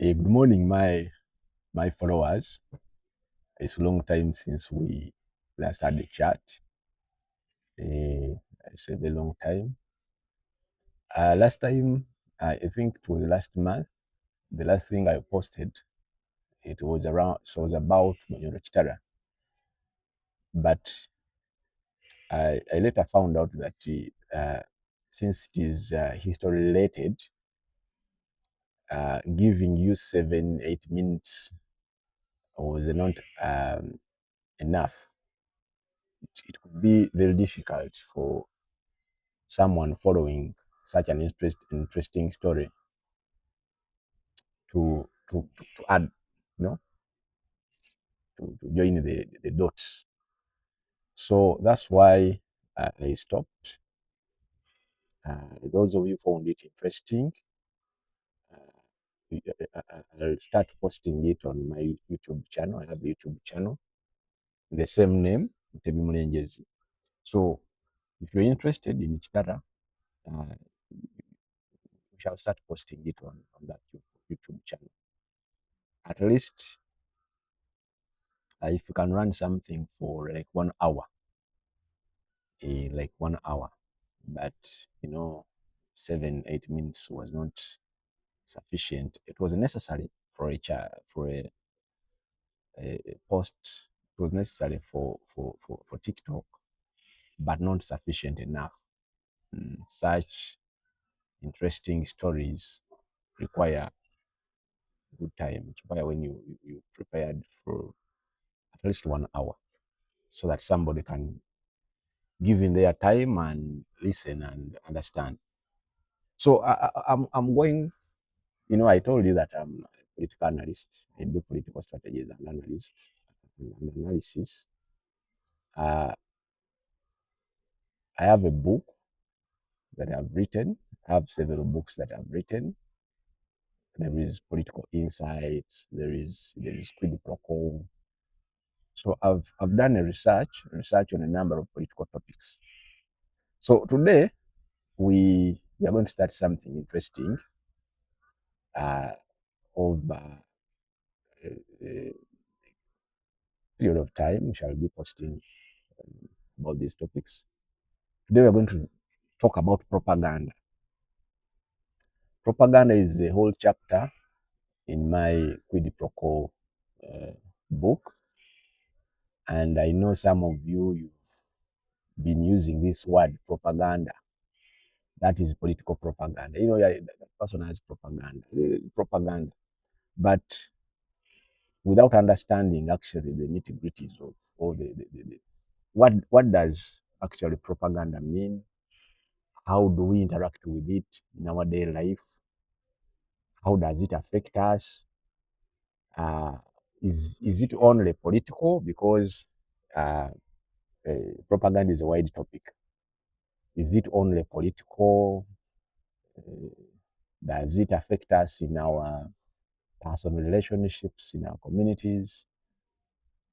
Good morning, my followers. It's a long time since we last had a chat. It's a very long time. Last time, I think it was last month. The last thing I posted, it was about Monyoro Chitara, but I later found out that since it is history related, giving you 7, 8 minutes was not enough. It could be very difficult for someone following such an interesting story to add, to join the dots. So that's why I stopped. Those of you found it interesting, I'll start posting it on my YouTube channel. I have a YouTube channel, the same name, Mutebi Mulengezi. So if you're interested in Chitara, uh, we shall start posting it on that YouTube channel. At least if you can run something for like 1 hour, like 1 hour, but 7, 8 minutes was not sufficient. It was necessary for a post. It was necessary for TikTok, but not sufficient enough. Such interesting stories require good time. It require when you prepared for at least 1 hour, so that somebody can give in their time and listen and understand. So I'm going. I told you that I'm a political analyst. I do political strategies and analysis. Uh, I have a book that I've written. I have several books that I've written. There is political insights. There is quid pro quo. So I've done a research on a number of political topics. So today we are going to start something interesting. Over a period of time, we shall be posting about these topics. Today we're going to talk about propaganda. Propaganda is a whole chapter in my Quid Pro Quo book, and I know some of you've been using this word propaganda. That is political propaganda. That person has propaganda, but without understanding actually the nitty gritties of all what does actually propaganda mean? How do we interact with it in our daily life? How does it affect us? Uh, is it only political? Because uh, propaganda is a wide topic. Is it only political? Uh, does it affect us in our personal relationships, in our communities?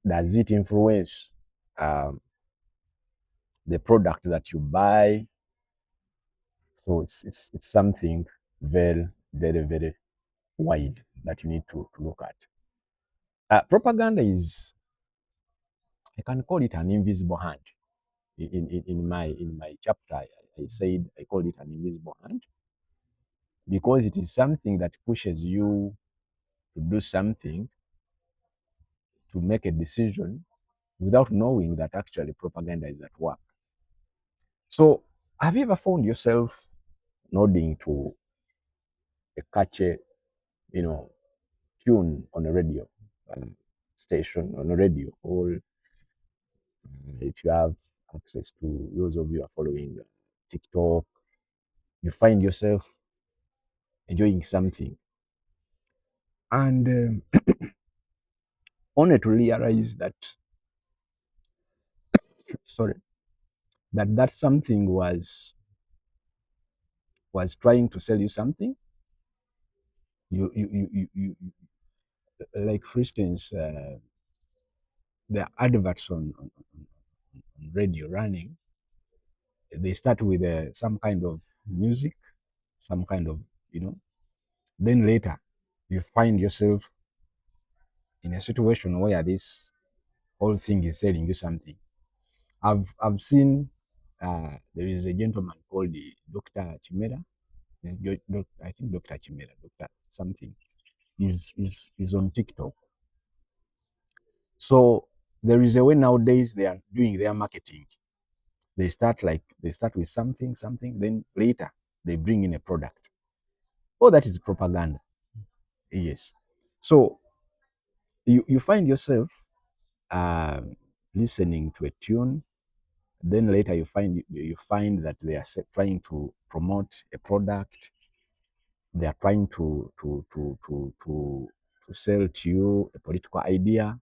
Does it influence um, the product that you buy? So it's something very, very, very wide that you need to look at. Propaganda is, I can call it an invisible hand. In my chapter, I said I call it an invisible hand because it is something that pushes you to do something, to make a decision without knowing that actually propaganda is at work. So, have you ever found yourself nodding to a catchy, you know, tune on a radio station, on a radio, or if you have access to, those of you who are following TikTok, you find yourself enjoying something, and only to realize that, sorry, that something was trying to sell you something. You like, for instance, the adverts on radio running. They start with some kind of music, some kind of, then later you find yourself in a situation where this whole thing is selling you something. I've seen there is a gentleman called Dr. Chimera. I think Dr. Chimera, Dr. something, is on TikTok. So there is a way nowadays they are doing their marketing. They start with something, then later they bring in a product. Oh, that is propaganda. Yes. So you find yourself um, listening to a tune, then later you find that they are trying to promote a product. They are trying to sell to you a political idea,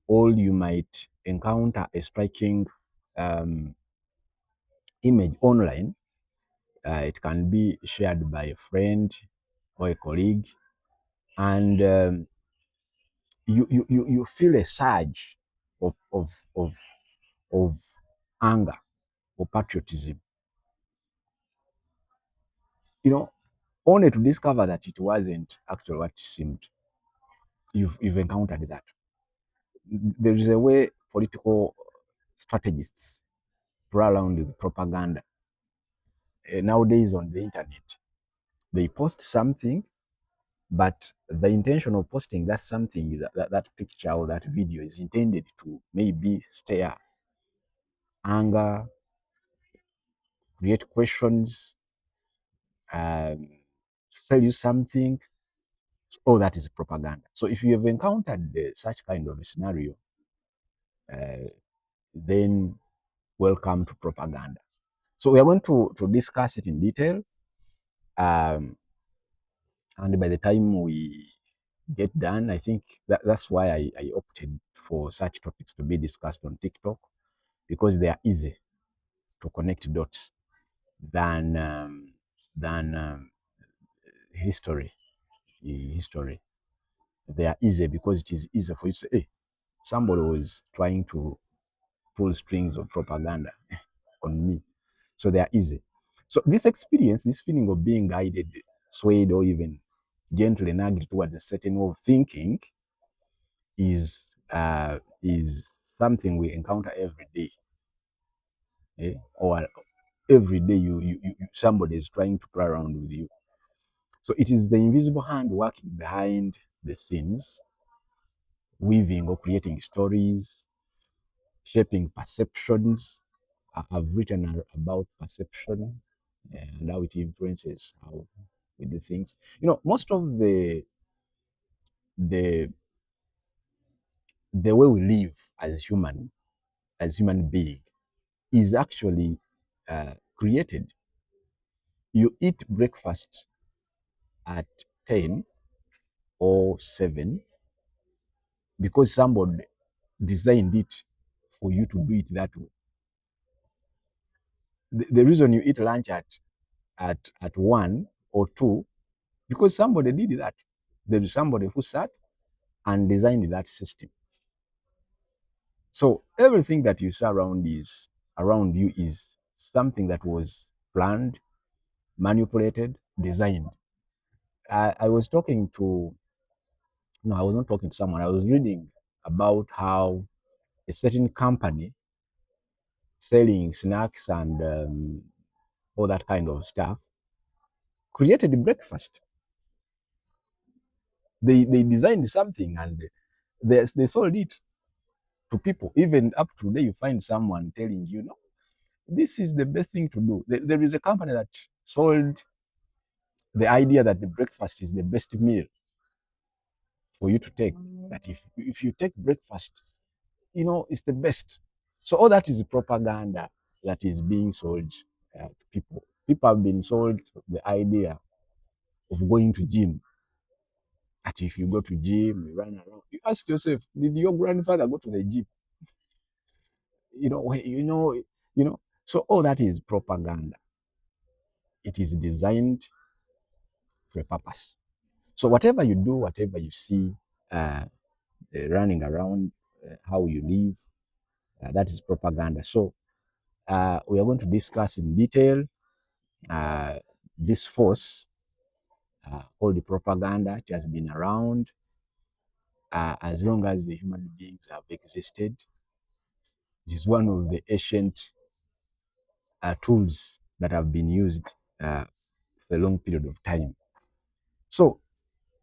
or you might encounter a striking um, image online. It can be shared by a friend or a colleague, and you feel a surge of, of, of, of anger or patriotism, you know, only to discover that it wasn't actually what it seemed. You've encountered that. There is a way political strategists play around with propaganda. Nowadays on the internet, they post something, but the intention of posting that something, that picture or that video is intended to maybe stir anger, create questions, um, sell you something. All that is propaganda. So if you have encountered such kind of a scenario, uh, then welcome to propaganda. So we are going to discuss it in detail. Um, and by the time we get done, I think that's why I opted for such topics to be discussed on TikTok, because they are easy to connect dots than than history. History. They are easy because it is easy for you to say, hey, somebody was trying to pull strings of propaganda on me. So they are easy. So this experience, this feeling of being guided, swayed, or even gently nudged towards a certain way of thinking is something we encounter every day. Or every day somebody is trying to play around with you. So it is the invisible hand working behind the scenes, weaving or creating stories, shaping perceptions. I've written about perception and how it influences how we do things. You know, most of the the way we live as human being, is actually created. You eat breakfast at 10 or 7 because somebody designed it for you to do it that way. The reason you eat lunch at 1 or 2, because somebody did that. There is somebody who sat and designed that system. So everything that you see around you is something that was planned, manipulated, designed. I was talking to no, I was not talking to someone. I was reading about how a certain company selling snacks and all that kind of stuff created a breakfast. They designed something and they sold it to people. Even up to today, you find someone telling you, no, this is the best thing to do. There is a company that sold the idea that the breakfast is the best meal for you to take. That if you take breakfast, it's the best. So all that is propaganda that is being sold to people. People have been sold the idea of going to gym. That if you go to gym, you run around. You ask yourself, did your grandfather go to the gym? You know, you know. So all that is propaganda. It is designed for a purpose. So whatever you do, whatever you see, uh, running around, how you live, that is propaganda. So we are going to discuss in detail this force called the propaganda. It has been around as long as the human beings have existed. It is one of the ancient tools that have been used for a long period of time. So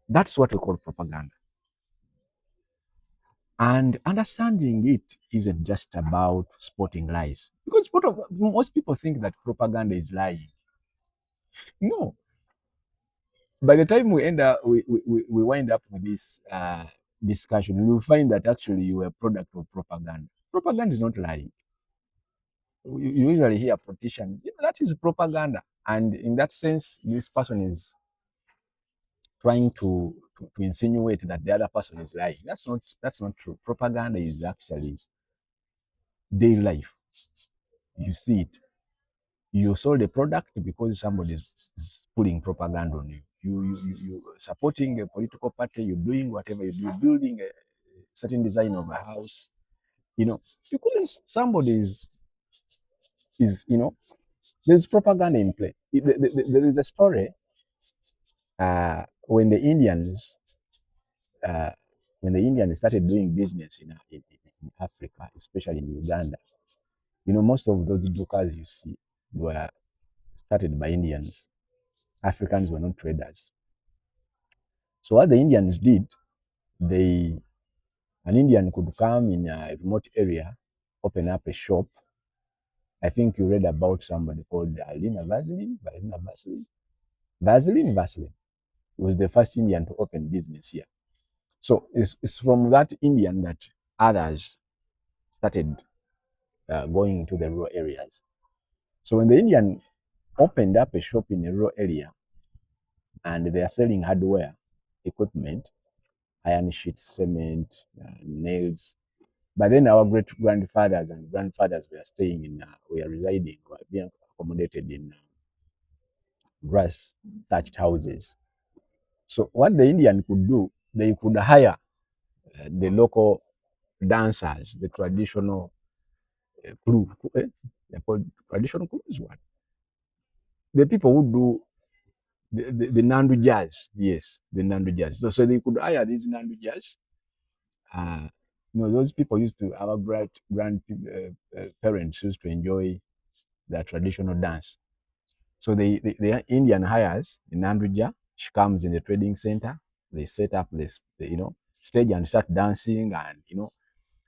that's what we call propaganda. And understanding it isn't just about spotting lies, because most people think that propaganda is lying. No. By the time we wind up with this discussion, we will find that actually you are a product of propaganda. Propaganda is not lying. You usually hear politicians, that is propaganda. And in that sense, this person is trying to insinuate that the other person is lying. That's not true. Propaganda is actually daily life. You see it. You sold a product because somebody is putting propaganda on you. You supporting a political party, you're doing whatever you do, you're building a certain design of a house, because somebody is there's propaganda in play. There is a story when the Indians uh, started doing business in Africa, especially in Uganda. Most of those dukas you see were started by Indians. Africans were not traders. So what the Indians did, an Indian could come in a remote area, open up a shop. I think you read about somebody called Alina Vaseline. Vaseline was the first Indian to open business here. So it's from that Indian that others started going to the rural areas. So when the Indian opened up a shop in a rural area and they are selling hardware equipment, iron sheets, cement, nails. But then our great grandfathers and grandfathers were residing, were being accommodated in grass thatched houses. So what the Indian could do, they could hire the local dancers, the traditional crew. They're called traditional crews. What? The people who do the Nandu jazz, yes, the Nandu jazz. So they could hire these Nandu jazz. Uh, those people used to, our parents used to enjoy their traditional dance. So the Indian hires the Nandrija. She comes in the trading center. They set up this, stage and start dancing, and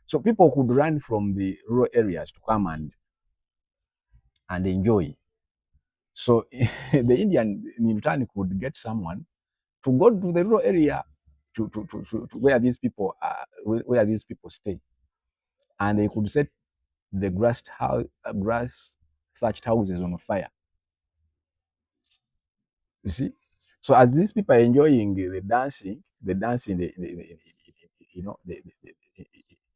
so people could run from the rural areas to come and enjoy. So the Indian in return could get someone to go to the rural area to where these people are, where these people stay, and they could set the grass thatched houses on fire. You see, so as these people are enjoying the dancing,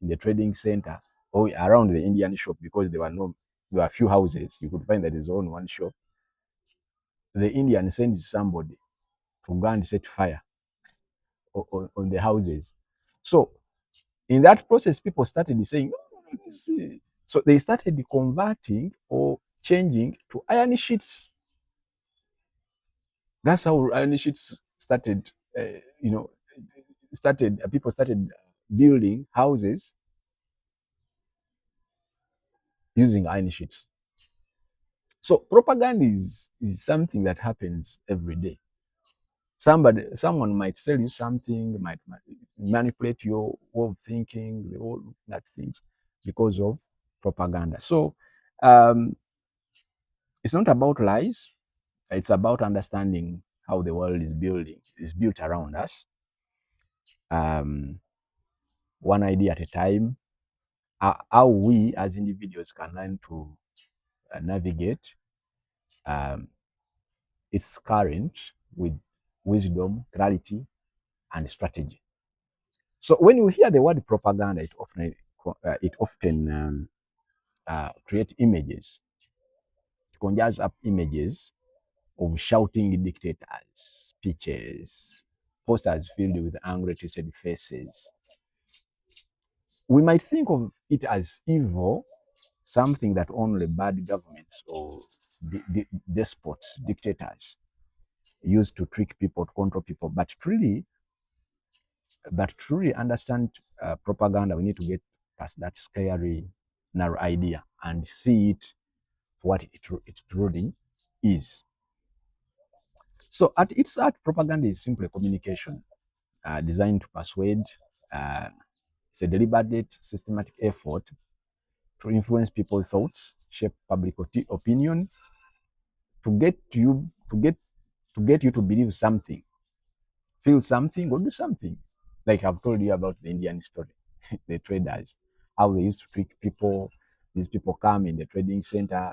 in the trading center or around the Indian shop, because there were a few houses. You could find that there's only one shop. The Indian sends somebody to go and set fire on the houses. So in that process, people started saying, so they started converting or changing to iron sheets. That's how iron sheets started. People started building houses using iron sheets. So propaganda is something that happens every day. Someone might tell you something, might manipulate your way of thinking, the whole that things because of propaganda. So it's not about lies. It's about understanding how the world is built around us. One idea at a time. How we as individuals can learn to navigate its current with wisdom, clarity, and strategy. So when you hear the word propaganda, it often creates images. It conjures up images of shouting dictators, speeches, posters filled with angry, twisted faces. We might think of it as evil, something that only bad governments or despots, dictators used to trick people, to control people. But truly understand propaganda, we need to get past that scary, narrow idea and see it for what it truly is. So at its heart, propaganda is simply communication designed to persuade. Uh, it's a deliberate, systematic effort to influence people's thoughts, shape public opinion, to get you to believe something, feel something, or do something. Like I've told you about the Indian story, the traders, how they used to trick people. These people come in the trading center,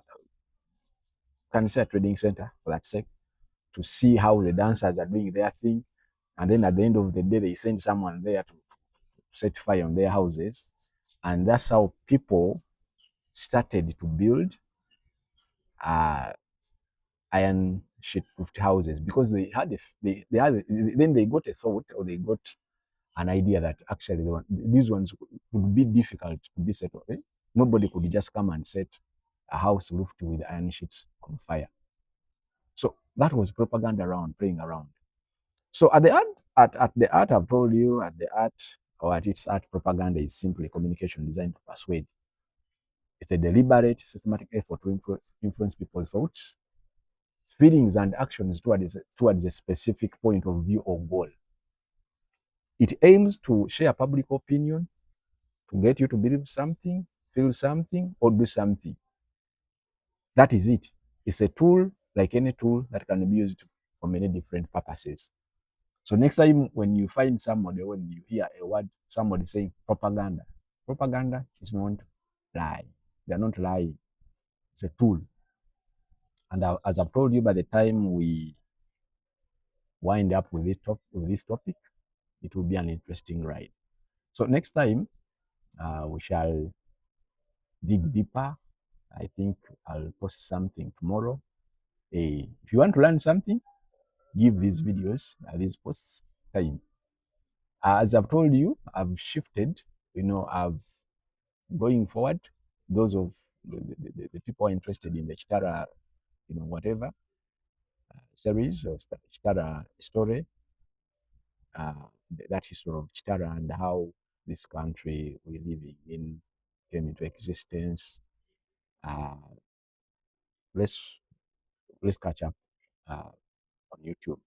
can say a trading center for that sake, to see how the dancers are doing their thing. And then at the end of the day, they send someone there to set fire on their houses. And that's how people started to build uh, iron sheet roofed houses, because they had then they got a thought, or they got an idea that actually these ones would be difficult to be set off. Nobody could just come and set a house roofed with iron sheets on fire. So that was propaganda around, playing around. So at the art, at the art, I've told you, at the art, or at its art, propaganda is simply communication designed to persuade. It's a deliberate, systematic effort to influence people's thoughts, feelings, and actions towards a specific point of view or goal. It aims to share public opinion, to get you to believe something, feel something, or do something. That is it. It's a tool, like any tool, that can be used for many different purposes. So next time when you find somebody, when you hear a word, somebody saying propaganda, propaganda is not lie. They are not lying. It's a tool. And as I've told you, by the time we wind up with this topic, it will be an interesting ride. So next time we shall dig deeper. I think I'll post something tomorrow. If you want to learn something, give these videos, these posts time. As I've told you, I've shifted. I've going forward. Those of the people interested in the Chitara, whatever series or Chitara story, that history of Chitara and how this country we're living in came into existence. Uh, let's catch up on YouTube.